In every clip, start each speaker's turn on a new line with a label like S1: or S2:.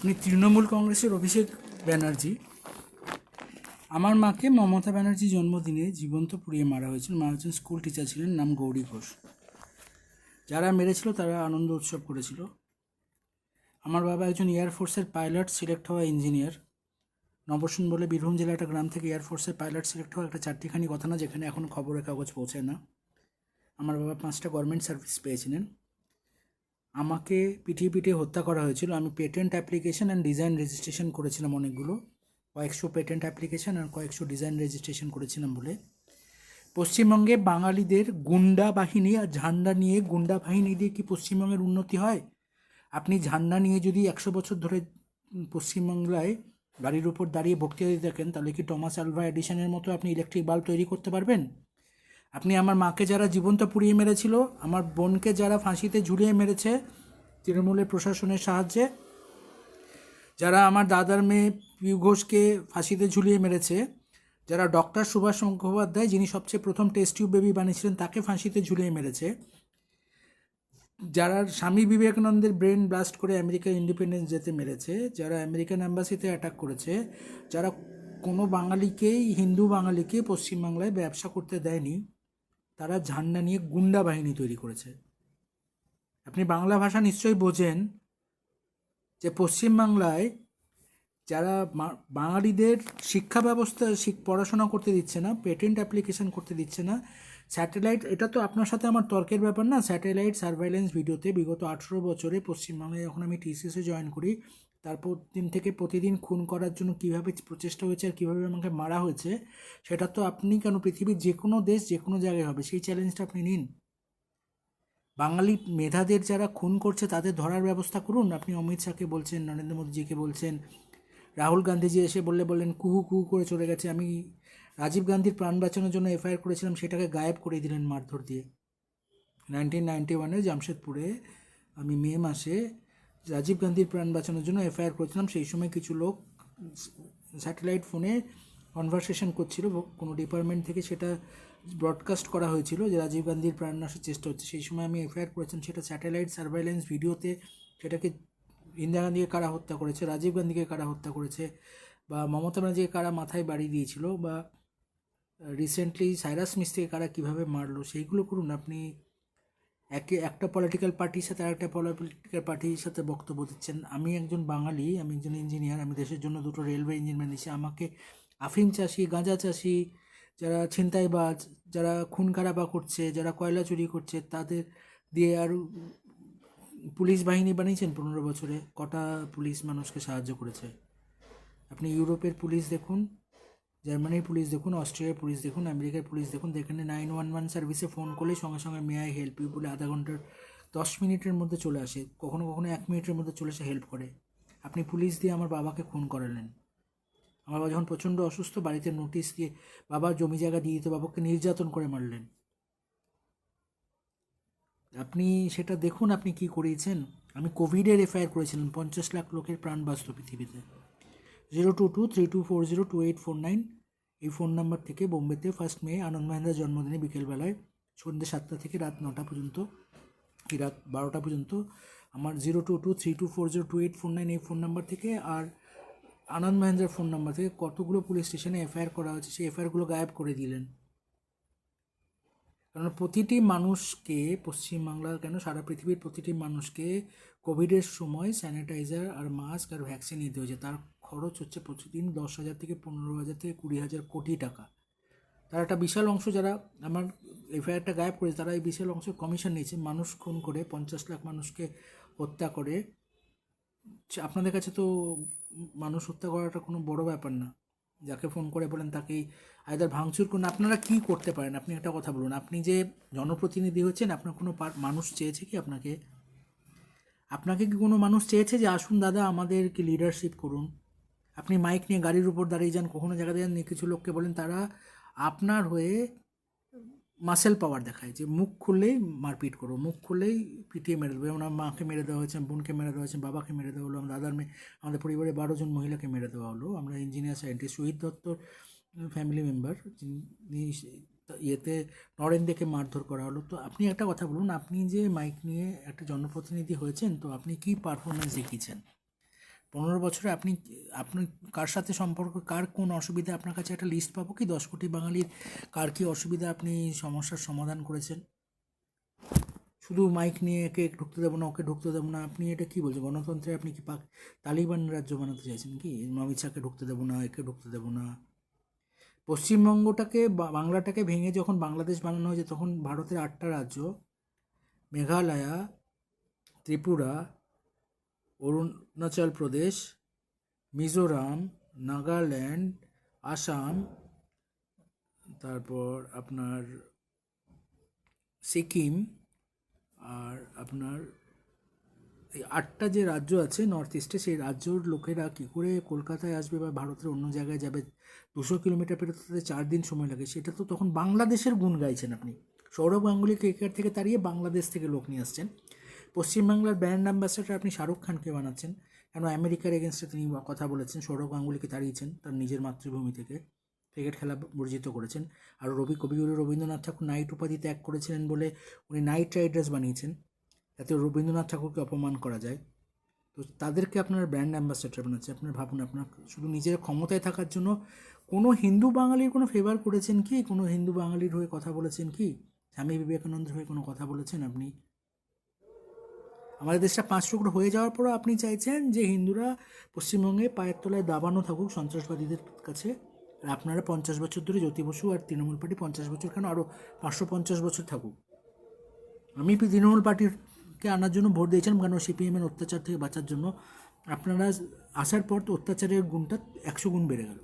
S1: উনি তৃণমূল কংগ্রেসের অভিষেক ব্যানার্জি। আমার মাকে মমতা ব্যানার্জি জন্মদিনে জীবন্ত পুড়িয়ে মারা হয়েছিল। মা একজন স্কুল টিচার ছিলেন, নাম গৌরী ঘোষ। যারা মেরেছিল তারা আনন্দ উৎসব করেছিল। আমার বাবা একজন এয়ারফোর্সের পাইলট সিলেক্ট হওয়া ইঞ্জিনিয়ার। নবসুন বলে বীরভূম জেলার একটা গ্রাম থেকে এয়ারফোর্সের পাইলট সিলেক্ট হওয়া একটা চারটিখানি কথা না, যেখানে এখনও খবরের কাগজ পৌঁছায় না। আমার বাবা 5টা গভর্নমেন্ট সার্ভিস পেয়েছিলেন। আমাকে পিটিয়ে পিটিয়ে হত্যা করা হয়েছিল। আমি patent application and design registration করেছিলাম অনেকগুলো, কয়েকশো পেটেন্ট অ্যাপ্লিকেশন আর কয়েকশো ডিজাইন রেজিস্ট্রেশন করেছিলাম বলে। পশ্চিমবঙ্গে বাঙালিদের গুন্ডা বাহিনী আর ঝান্ডা নিয়ে, গুন্ডা বাহিনী দিয়ে কি পশ্চিমবঙ্গের উন্নতি হয়? আপনি ঝান্ডা নিয়ে যদি 100 বছর ধরে পশ্চিমবাংলায় গাড়ির উপর দাঁড়িয়ে বক্তৃতা দিতে থাকেন, তাহলে কি টমাস আলভা এডিশনের মতো আপনি ইলেকট্রিক বাল্ব তৈরি করতে পারবেন? আপনি আমার মাকে যারা জীবন্ত পুড়িয়ে মেরেছিল, আমার বোনকে যারা ফাঁসিতে ঝুলিয়ে মেরেছে তৃণমূলের প্রশাসনের সাহায্যে, যারা আমার দাদার মেয়ে পিউ ঘোষকে ফাঁসিতে ঝুলিয়ে মেরেছে, যারা ডক্টর সুভাষ মুখোপাধ্যায়, যিনি সবচেয়ে প্রথম টেস্ট টিউব বেবি বানিয়েছিলেন, তাকে ফাঁসিতে ঝুলিয়ে মেরেছে, যারা স্বামী বিবেকানন্দের ব্রেন ব্লাস্ট করে আমেরিকা ইন্ডিপেন্ডেন্স যেতে মেরেছে, যারা আমেরিকান অ্যাম্বাসিতে অ্যাটাক করেছে, যারা কোনো বাঙালিকেই, হিন্দু বাঙালিকে পশ্চিমবাংলায় ব্যবসা করতে দেয়নি, তারা ঝান্ডা নিয়ে গুন্ডা বাহিনী তৈরি করেছে। আপনি বাংলা ভাষা নিশ্চয়ই বোঝেন যে পশ্চিমবাংলায় যারা বাঙালিদের শিক্ষা ব্যবস্থা পড়াশোনা করতে দিচ্ছে না, পেটেন্ট অ্যাপ্লিকেশন করতে দিচ্ছে না, স্যাটেলাইট, এটা তো আপনার সাথে আমার তর্কের ব্যাপার না, স্যাটেলাইট সার্ভাইলেন্স ভিডিওতে বিগত 18 বছরে পশ্চিমবঙ্গে যখন আমি টিসিএসে জয়েন করি, তারপর দিন থেকে প্রতিদিন খুন করার জন্য কীভাবে প্রচেষ্টা হয়েছে আর কীভাবে আমাকে মারা হয়েছে, সেটা তো আপনি কেন, পৃথিবীর যে কোনো দেশ যে কোনো জায়গায় হবে, সেই চ্যালেঞ্জটা আপনি নিন। বাঙালি মেধাদের যারা খুন করছে তাদের ধরার ব্যবস্থা করুন। আপনি অমিত শাহকে বলছেন, নরেন্দ্র মোদীজিকে বলছেন, রাহুল গান্ধীজি এসে বললেন কুহু কুহু করে চলে গেছে। আমি রাজীব গান্ধীর প্রাণ বাঁচানোর জন্য এফআইআর করেছিলাম, সেটাকে গায়েব করে দিলেন মারধর দিয়ে। 1991 জামশেদপুরে আমি মে মাসে রাজীব গান্ধীর প্রাণ বাঁচানোর জন্য এফআইআর করেছিলাম। সেই সময় কিছু লোক স্যাটেলাইট ফোনে কনভারসেশন করছিল, কোনো ডিপার্টমেন্ট থেকে সেটা ব্রডকাস্ট করা হয়েছিল যে রাজীব গান্ধীর প্রাণ নাশের চেষ্টা হচ্ছে। সেই সময় আমি এফআইআর করেছিলাম, সেটা স্যাটেলাইট সার্ভাইলেন্স ভিডিওতে সেটাকে ইন্দিরা গান্ধীকে কারা হত্যা করেছে, রাজীব গান্ধীকে কারা হত্যা করেছে, বা মমতা ব্যানার্জিকে কারা মাথায় বাড়ি দিয়েছিল, বা রিসেন্টলি সাইরাস মিস্ত্রিকে কারা কীভাবে মারলো, সেইগুলো করুন। আপনি একটা পলিটিক্যাল পার্টির সাথে আরেকটা পলিটিক্যাল পার্টির সাথে বক্তব্য দিচ্ছেন। আমি একজন বাঙালি, আমি একজন ইঞ্জিনিয়ার, আমি দেশের জন্য 2টো রেলওয়ে ইঞ্জিন বানিয়েছি। আমাকে আফিম চাষি, গাঁজা চাষি, যারা ছিনতাইবাজ, যারা খুন খারাপা করছে, যারা কয়লা চুরি করছে, তাদের দিয়ে আর পুলিশ বাহিনী বানিয়েছেন 15 বছরে। কটা পুলিশ মানুষকে সাহায্য করেছে? আপনি ইউরোপের পুলিশ দেখুন, জার্মানির পুলিশ দেখুন, অস্ট্রেলিয়ার পুলিশ দেখুন, আমেরিকার পুলিশ দেখুন, যেখানে 911 সার্ভিসে ফোন করলে সঙ্গে সঙ্গে মে আই হেল্প ইউ বলে আধা ঘন্টার 10 মিনিটের মধ্যে চলে আসে, কখনো কখনো 1 মিনিটের মধ্যে চলে এসে হেল্প করে। আপনি পুলিশ দিয়ে আমার বাবাকে খুন করালেন। আমার বাবা যখন প্রচণ্ড অসুস্থ, বাড়িতে নোটিশ দিয়ে বাবার জমি জায়গা দিয়ে দিত, বাবাকে নির্যাতন করে মারলেন। আপনি সেটা দেখুন আপনি কি করিয়েছেন। আমি কোভিডের এফআইআর করেছিলাম, 50 লাখ লোকের প্রাণ বাঁচত পৃথিবীতে। 022324022849 এই ফোন নাম্বার থেকে বোম্বেতে 1 মে আনন্দ মহিন্দ্রার জন্মদিনে বিকেলবেলায় সন্ধ্যে 7টা থেকে রাত 9টা পর্যন্ত, কি রাত 12টা পর্যন্ত আমার 022324022849 এই ফোন নাম্বার থেকে আর আনন্দ মহিন্দ্রার ফোন নাম্বার থেকে কতগুলো পুলিশ স্টেশনে এফআইআর করা হয়েছে, সেই এফআইআরগুলো গায়েব করে দিলেন। কারণ প্রতিটি মানুষকে, পশ্চিমবাংলার কেন সারা পৃথিবীর প্রতিটি মানুষকে কোভিডের সময় স্যানিটাইজার আর মাস্ক আর ভ্যাকসিন নিতে হয়েছে। তার খরচ হচ্ছে প্রতিদিন 10,000 থেকে 15,000 থেকে 20,000 কোটি টাকা। তার একটা বিশাল অংশ, যারা আমার এফআইআরটা গায়েব করেছে, তারা এই বিশাল অংশ কমিশন নিয়েছে। মানুষ খুন করে 50 লাখ মানুষকে হত্যা করে, আপনাদের কাছে তো মানুষ হত্যা করাটা কোনো বড় ব্যাপার না। যাকে ফোন করে বলেন তাকেই আইদার ভাঙচুর করুন। আপনারা কি করতে পারেন? আপনি একটা কথা বলুন, আপনি যে জনপ্রতিনিধি হচ্ছেন, আপনার কোনো মানুষ চেয়েছে কি আপনাকে? আপনাকে কি কোনো মানুষ চেয়েছে যে আসুন দাদা আমাদেরকে লিডারশিপ করুন? আপনি মাইক নিয়ে গাড়ির উপর দাঁড়িয়ে যান, কখনো জায়গাতে যান, কিছু লোককে বলেন, তারা আপনার হয়ে মাসেল পাওয়ার দেখায় যে মুখ খুললেই মারপিট করো, মুখ খুললেই পিটিয়ে মেরে দেবো। যেমন আমার মাকে মেরে দেওয়া হয়েছে, বোনকে মেরে দেওয়া হয়েছে, বাবাকে মেরে দেওয়া হলো, আমার দাদার মেয়ে, আমাদের পরিবারে 12 জন মহিলাকে মেরে দেওয়া হলো। আমরা ইঞ্জিনিয়ার সায়েন্টিস্ট শহীদ দত্তর ফ্যামিলি মেম্বার, যিনি ইয়েতে নরেন্দ্রকে মারধর করা হলো। তো আপনি একটা কথা বলুন, আপনি যে মাইক নিয়ে একটা জনপ্রতিনিধি হয়েছেন, তো আপনি কি পারফরমেন্স দেখিয়েছেন? 15 বছরে আপনি আপনি কার সাথে সম্পর্ক, কার কোন অসুবিধা, আপনার কাছে একটা লিস্ট পাবো কি 10 কোটি বাঙালির কার কী অসুবিধা আপনি সমস্যার সমাধান করেছেন? শুধু মাইক নিয়ে একে ঢুকতে দেবো না, ওকে ঢুকতে দেবো না, আপনি এটা কি বলছেন? গণতন্ত্রে আপনি কি তালিবান রাজ্য বানাতে চাইছেন কি? অমিত শাহকে ঢুকতে দেবো না, একে ঢুকতে দেবো না। পশ্চিমবঙ্গটাকে বাংলাটাকে ভেঙে যখন বাংলাদেশ বানানো হয়েছে তখন ভারতের 8টা রাজ্য, মেঘালয়া, ত্রিপুরা, অরুণাচল প্রদেশ, মিজোরাম, নাগাল্যান্ড, আসাম, তারপর আপনার সিকিম, আর আপনার এই 8টা যে রাজ্য আছে নর্থ ইস্টে, সেই রাজ্যর লোকেরা কী করে কলকাতায় আসবে বা ভারতের অন্য জায়গায় যাবে? 200 কিলোমিটার পেরোতে 4 দিন সময় লাগে। সেটা তো তখন বাংলাদেশের গুণ গাইছেন আপনি। সৌরভ গাঙ্গুলি ক্রিকেট থেকে তাড়িয়ে বাংলাদেশ থেকে লোক নিয়ে আসছেন। পশ্চিমবাংলার ব্র্যান্ড অ্যাম্বাসেডর আপনি শাহরুখ খানকে বানাচ্ছেন, কেন আমেরিকার এগেনস্টে তিনি কথা বলেছেন, সৌরভ গাঙ্গুলিকে তাড়িয়েছেন তার নিজের মাতৃভূমি থেকে, ক্রিকেট খেলা বর্জিত করেছেন। আর কবিগুরু রবীন্দ্রনাথ ঠাকুর নাইট উপাধি ত্যাগ করেছিলেন বলে উনি নাইট রাইডার্স বানিয়েছেন, যাতে রবীন্দ্রনাথ ঠাকুরকে অপমান করা যায়। তো তাদেরকে আপনার ব্র্যান্ড অ্যাম্বাসেডর বানাচ্ছে। আপনার ভাবুন, আপনার শুধু নিজের ক্ষমতায় থাকার জন্য কোনো হিন্দু বাঙালির কোনো ফেভার করেছেন কি? কোনো হিন্দু বাঙালির হয়ে কথা বলেছেন কি? স্বামী বিবেকানন্দের হয়ে কোনো কথা বলেছেন আপনি? আমাদের দেশটা 5 টুকরো হয়ে যাওয়ার পরও আপনি চাইছেন যে হিন্দুরা পশ্চিমবঙ্গে পায়ের তলায় দাবানো থাকুক সন্ত্রাসবাদীদের কাছে। আর আপনারা 50 বছর ধরে জ্যোতি বসু আর তৃণমূল পার্টি 50 বছর কেন, আরও 550 বছর থাকুক। আমি তৃণমূল পার্টিকে আনার জন্য ভোট দিয়েছিলাম, কারণ সিপিএমের অত্যাচার থেকে বাঁচার জন্য। আপনারা আসার পর তো অত্যাচারের গুণটা 100 গুণ বেড়ে গেল।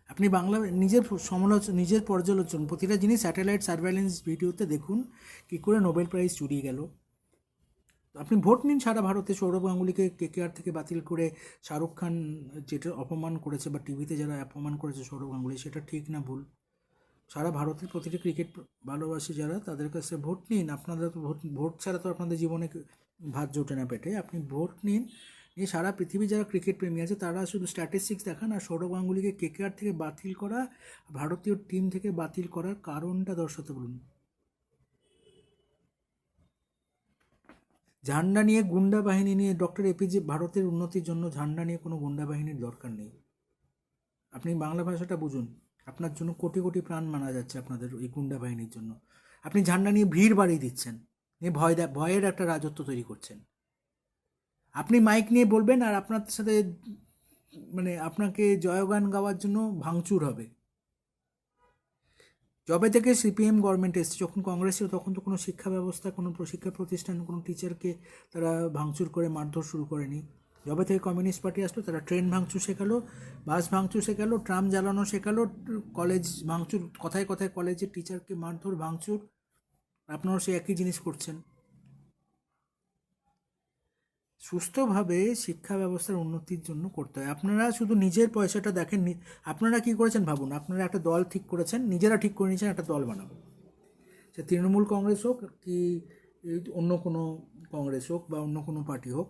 S1: আপনি বাংলা নিজের পর্যালোচন প্রতিটা জিনিস স্যাটেলাইট সার্ভেলেন্স ভিডিওতে দেখুন কী করে নোবেল প্রাইজ চুরিয়ে গেল। আপনি ভোট নিন সারা ভারতে। সৌরভ গাঙ্গুলিকে কেকেআর থেকে বাতিল করে শাহরুখ খান যেটা অপমান করেছে বা টিভিতে যারা অপমান করেছে সৌরভ গাঙ্গুলি, সেটা ঠিক না ভুল? সারা ভারতের প্রতিটি ক্রিকেট ভালোবাসি যারা, তাদের কাছে ভোট নিন। আপনারা তো ভোট ছাড়া তো আপনাদের জীবনে ভাত জোটে না পেটে। আপনি ভোট নিন, নিয়ে সারা পৃথিবী যারা ক্রিকেট প্রেমী আছে তারা শুধু স্ট্যাটিস্টিক্স দেখান। আর সৌরভ গাঙ্গুলিকে কেকেআর থেকে বাতিল করা, ভারতীয় টিম থেকে বাতিল করার কারণটা দর্শাতে বলুন। ঝান্ডা নিয়ে, গুন্ডা বাহিনী নিয়ে, ডক্টর এপিজে ভারতের উন্নতির জন্য ঝান্ডা নিয়ে কোনো গুন্ডা বাহিনীর দরকার নেই। আপনি বাংলা ভাষাটা বুঝুন। আপনার জন্য কোটি কোটি প্রাণ মারা যাচ্ছে আপনাদের এই গুন্ডা বাহিনীর জন্য। আপনি ঝান্ডা নিয়ে ভিড় বাড়িয়ে দিচ্ছেন, নিয়ে ভয়ের একটা রাজত্ব তৈরি করছেন। আপনি মাইক নিয়ে বলবেন আর আপনার সাথে আপনাকে জয়গান গাওয়ার জন্য ভাঙচুর হবে। যবে থেকে সিপিএম গভর্নমেন্ট এসছে, যখন কংগ্রেস ছিল তখন তো কোনো শিক্ষা ব্যবস্থা, কোনো শিক্ষা প্রতিষ্ঠান, কোনো টিচারকে তারা ভাঙচুর করে মারধর শুরু করেনি। যবে থেকে কমিউনিস্ট পার্টি আসলো তারা ট্রেন ভাঙচুর শেখালো, বাস ভাঙচুর শেখালো, ট্রাম জ্বালানো শেখালো, কলেজ ভাঙচুর, কথায় কথায় কলেজের টিচারকে মারধর ভাঙচুর। আপনারাও সেই একই জিনিস করছেন। সুস্থভাবে শিক্ষা ব্যবস্থার উন্নতির জন্য করতে হয়। আপনারা শুধু নিজের পয়সাটা দেখেন। আপনারা কী করেছেন ভাবুন। আপনারা একটা দল ঠিক করেছেন, নিজেরা ঠিক করে নিয়েছেন একটা দল বানাবো, সে তৃণমূল কংগ্রেস হোক কি অন্য কোনো কংগ্রেস হোক বা অন্য কোনো পার্টি হোক।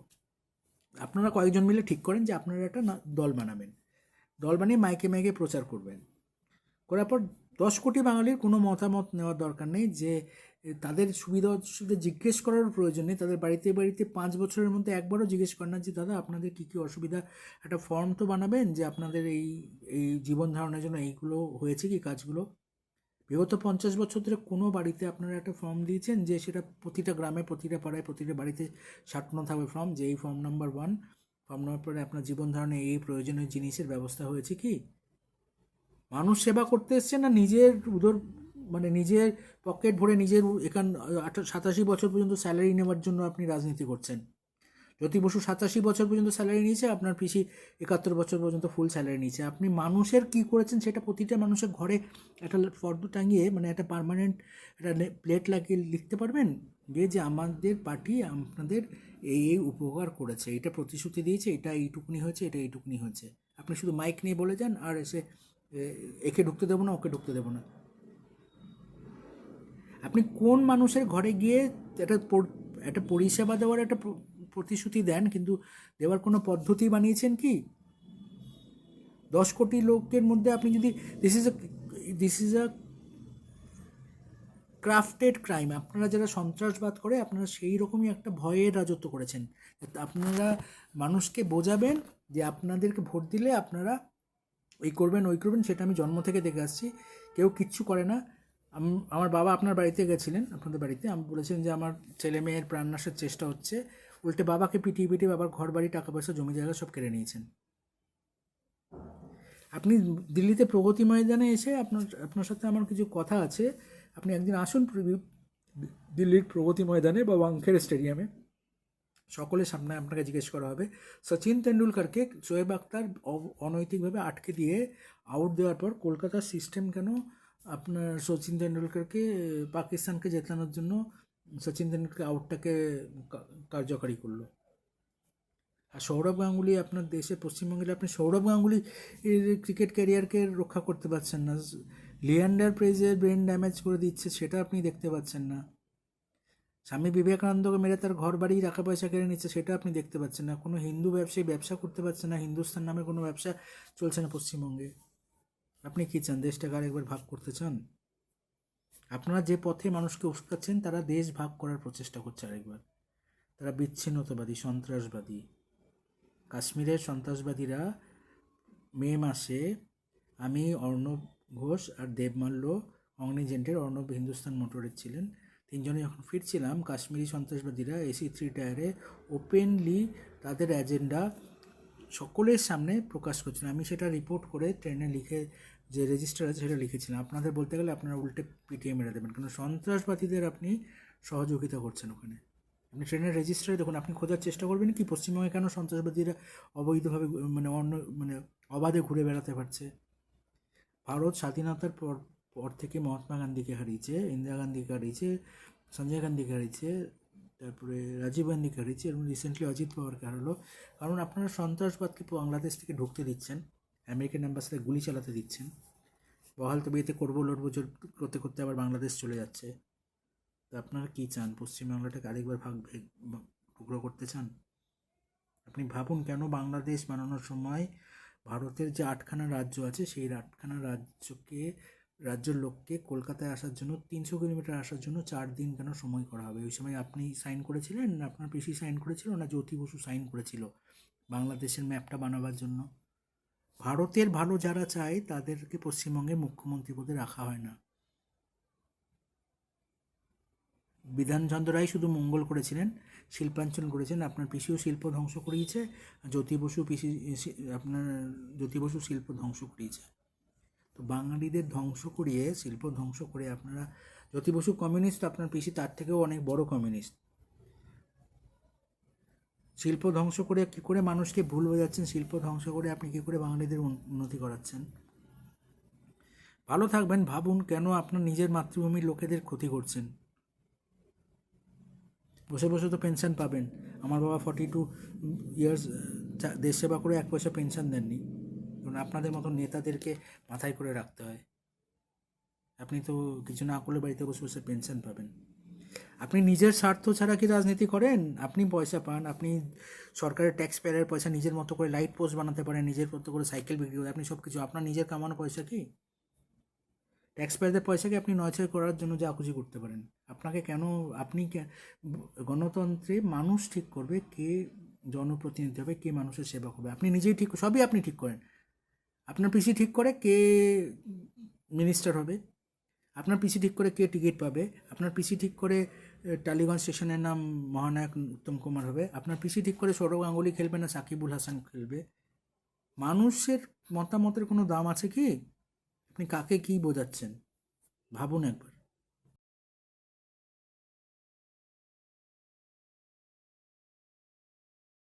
S1: আপনারা কয়েকজন মিলে ঠিক করেন যে আপনারা একটা দল বানাবেন, দল বানিয়ে মাইকে মাইকে প্রচার করবেন। করার পর 10 কোটি বাঙালির কোনো মতামত নেওয়ার দরকার নেই, যে তাদের সুবিধা অসুবিধা জিজ্ঞেস করার প্রয়োজন নেই। তাদের বাড়িতে বাড়িতে 5 বছরের মধ্যে একবারও জিজ্ঞেস করেন না যে দাদা আপনাদের কী কী অসুবিধা, একটা ফর্ম তো বানাবেন যে আপনাদের এই এই জীবন ধারণের জন্য এইগুলো হয়েছে কি কাজগুলো। বিগত 50 বছর ধরে কোনো বাড়িতে আপনারা একটা ফর্ম দিয়েছেন যে সেটা প্রতিটা গ্রামে, প্রতিটা পাড়ায়, প্রতিটা বাড়িতে সাঁটানো থাকবে ফর্ম, যে এই ফর্ম নাম্বার 1, ফর্ম নাম্বার পরে আপনার জীবন ধারণে এই প্রয়োজনীয় জিনিসের ব্যবস্থা হয়েছে কি? মানুষ সেবা করতে এসছে না নিজের উদর নিজের পকেট ভরে নিজের 87 বছর পর্যন্ত স্যালারি নেওয়ার জন্য আপনি রাজনীতি করছেন। জ্যোতি বসু 87 বছর পর্যন্ত স্যালারি নিয়েছে, আপনার পিসি 71 বছর পর্যন্ত ফুল স্যালারি নিয়েছে। আপনি মানুষের কি করেছেন সেটা প্রতিটা মানুষের ঘরে একটা ফর্দ টাঙিয়ে একটা পার্মানেন্ট একটা প্লেট লাগিয়ে লিখতে পারবেন যে আমাদের পার্টি আপনাদের এই এই উপকার করেছে, এটা প্রতিশ্রুতি দিয়েছে, এটা এইটুকুনি হয়েছে, এটা এইটুকুনি হয়েছে। আপনি শুধু মাইক নিয়ে বলে যান আর এসে একে ঢুকতে দেবো না, ওকে ঢুকতে দেবো না। আপনি কোন মানুষের ঘরে গিয়ে একটা পরিষেবা দেওয়ার একটা প্রতিশ্রুতি দেন, কিন্তু দেওয়ার কোনো পদ্ধতি বানিয়েছেন কি? 10 কোটি লোকের মধ্যে আপনি যদি this is a crafted crime. আপনারা যারা সন্ত্রাসবাদ করে আপনারা সেই রকমই একটা ভয়ের রাজত্ব করেছেন। আপনারা মানুষকে বোঝাবেন যে আপনাদেরকে ভোট দিলে আপনারা এই করবেন ওই করবেন, সেটা আমি জন্ম থেকে দেখে আসছি। কেউ কিচ্ছু করে না। আমার বাবা আপনার বাড়িতে গেছিলেন, আপনাদের বাড়িতে, আমি বলেছেন যে আমার ছেলে মেয়ের প্রাণনাশের চেষ্টা হচ্ছে, উল্টে বাবাকে পিটিয়ে পিটিয়ে বাবার ঘর বাড়ি টাকা পয়সা জমি জায়গা সব কেড়ে নিয়েছেন। আপনি দিল্লিতে প্রগতি ময়দানে এসে আপনার সাথে আমার কিছু কথা আছে। আপনি একদিন আসুন দিল্লির প্রগতি ময়দানে বা ওয়াংখেড়ে স্টেডিয়ামে, সকলের সামনে আপনাকে জিজ্ঞেস করা হবে সচিন তেন্ডুলকরকে শোয়েব আখতার অনৈতিকভাবে আটকে দিয়ে আউট দেওয়ার পর কলকাতার সিস্টেম কেন আপনার সচিন তেন্ডুলকরকে পাকিস্তানকে জেতানোর জন্য সচিন তেন্ডুলকর আউটটাকে কার্যকারী করলো। আর সৌরভ গাঙ্গুলি আপনার দেশে পশ্চিমবঙ্গে, আপনি সৌরভ গাঙ্গুলি ক্রিকেট ক্যারিয়ারকে রক্ষা করতে পারছেন না। লিয়ান্ডার পেজের ব্রেন ড্যামেজ করে দিচ্ছে, সেটা আপনি দেখতে পাচ্ছেন না। স্বামী বিবেকানন্দকে মেরে তার ঘর বাড়ি টাকা পয়সা কেড়ে নিচ্ছে, সেটা আপনি দেখতে পাচ্ছেন না। কোনো হিন্দু ব্যবসায়ী ব্যবসা করতে পারছে না, হিন্দুস্তান নামে কোনো ব্যবসা চলছে না পশ্চিমবঙ্গে। আপনি কী চান? দেশটাকে আরেকবার ভাগ করতে চান? আপনারা যে পথে মানুষকে উস্কাচ্ছেন তারা দেশ ভাগ করার প্রচেষ্টা করছে আরেকবার। তারা বিচ্ছিন্নতাবাদী, সন্ত্রাসবাদী। কাশ্মীরের সন্ত্রাসবাদীরা মে মাসে আমি, অর্ণব ঘোষ আর দেবমাল্য, অগ্নিজেন্টের অর্ণব হিন্দুস্তান মোটরের ছিলেন, তিনজনে যখন ফিরছিলাম, কাশ্মীরি সন্ত্রাসবাদীরা AC3 টায়ারে ওপেনলি তাদের এজেন্ডা সকলের সামনে প্রকাশ করছিলেন। আমি সেটা রিপোর্ট করে ট্রেনে লিখে, যে রেজিস্টার আছে সেটা লিখেছিলাম। আপনাদের বলতে গেলে আপনারা উল্টে পিটিয়ে মেরে দেবেন, কারণ সন্ত্রাসবাদীদের আপনি সহযোগিতা করছেন ওখানে। আপনি ট্রেনের রেজিস্টারে দেখুন, আপনি খোঁজার চেষ্টা করবেন কি পশ্চিমবঙ্গে কেন সন্ত্রাসবাদীরা অবৈধভাবে মানে অবাধে ঘুরে বেড়াতে পারছে। ভারত স্বাধীনতার পর থেকে মহাত্মা গান্ধীকে হারিয়েছে, ইন্দিরা গান্ধীকে হারিয়েছে, সঞ্জয় গান্ধীকে হারিয়েছে, তারপরে রাজীব গান্ধীকে হারিয়েছে, এবং রিসেন্টলি অজিত পাওয়ারকে হারালো। কারণ আপনারা সন্ত্রাসবাদকে বাংলাদেশ থেকে ঢুকতে দিচ্ছেন, আমেরিকান অ্যাম্বাসিতে গুলি চালাতে দিচ্ছেন, বহাল তবিয়তে করবো লড়বো করতে করতে আবার বাংলাদেশ চলে যাচ্ছে। তো আপনারা কী চান? পশ্চিমবাংলাটাকে আরেকবার টুকরো করতে চান? আপনি ভাবুন, কেন বাংলাদেশ বানানোর সময় ভারতের যে 8খানা রাজ্য আছে সেই 8খানা রাজ্যের লোককে কলকাতায় আসার জন্য 300 কিলোমিটার আসার জন্য 4 দিন কেন সময় করা হবে? ওই সময় আপনি সাইন করেছিলেন না আপনার পিসি সাইন করেছিল না জ্যোতি বসু সাইন করেছিল বাংলাদেশের ম্যাপটা বানাবার জন্য? ভারতের ভালো যারা চায় তাদেরকে পশ্চিমবঙ্গে মুখ্যমন্ত্রী পদে রাখা হয় না। বিধানচন্দ্র রায় শুধু মঙ্গল করেছিলেন, শিল্পাঞ্চল করেছেন। আপনার পিসিও শিল্প ধ্বংস করিয়েছে, জ্যোতি বসু আপনার জ্যোতি বসু শিল্প ধ্বংস করিয়েছে। তো বাঙালিদের ধ্বংস করিয়ে, শিল্প ধ্বংস করে আপনারা, জ্যোতি বসু কমিউনিস্ট, আপনার পিসি তার থেকেও অনেক বড় কমিউনিস্ট। শিল্প ধ্বংস করে কী করে মানুষকে ভুল বোঝাচ্ছেন? শিল্প ধ্বংস করে আপনি কী করে বাঙালিদের উন্নতি করাচ্ছেন? ভালো থাকবেন, ভাবুন কেন আপনার নিজের মাতৃভূমির লোকেদের ক্ষতি করছেন। বসে বসে তো পেনশন পাবেন। আমার বাবা 42 ইয়ার্স দেশ সেবা করে 1 পয়সা পেনশন দেননি, কারণ আপনাদের মতো নেতাদেরকে মাথায় করে রাখতে হয়। আপনি তো কিছু না করলে বাড়িতে বসে বসে পেনশন পাবেন। আপনি নিজের স্বার্থ ছাড়া কি রাজনীতি করেন? আপনি পয়সা পান, আপনি সরকারের ট্যাক্স পেয়ারের পয়সা নিজের মতো করে লাইট পোস্ট বানাতে পারেন, নিজের মতো করে সাইকেল বিক্রি করে, আপনি সব কিছু আপনার নিজের কামানো পয়সা কি? ট্যাক্স পেয়ারদের পয়সাকে আপনি নয়ছয় করার জন্য যা খুশি করতে পারেন। আপনাকে কেন? গণতন্ত্রে মানুষ ঠিক করবে কে জনপ্রতিনিধি হবে, কে মানুষের সেবা করবে। আপনি নিজেই ঠিক, সবই আপনি ঠিক করেন। আপনার পিসি ঠিক করে কে মিনিস্টার হবে, আপনার পিসি ঠিক করে কে টিকিট পাবে, আপনার পিসি ঠিক করে টালিগঞ্জ স্টেশনের নাম মহানায়ক উত্তম কুমার হবে, আপনার পিসি ঠিক করে সৌরভ গাঙ্গুলি খেলবে না সাকিবুল হাসান খেলবে। মানুষের মতামতের কোনো দাম আছে কি? আপনি কাকে কী বোঝাচ্ছেন? ভাবুন একবার।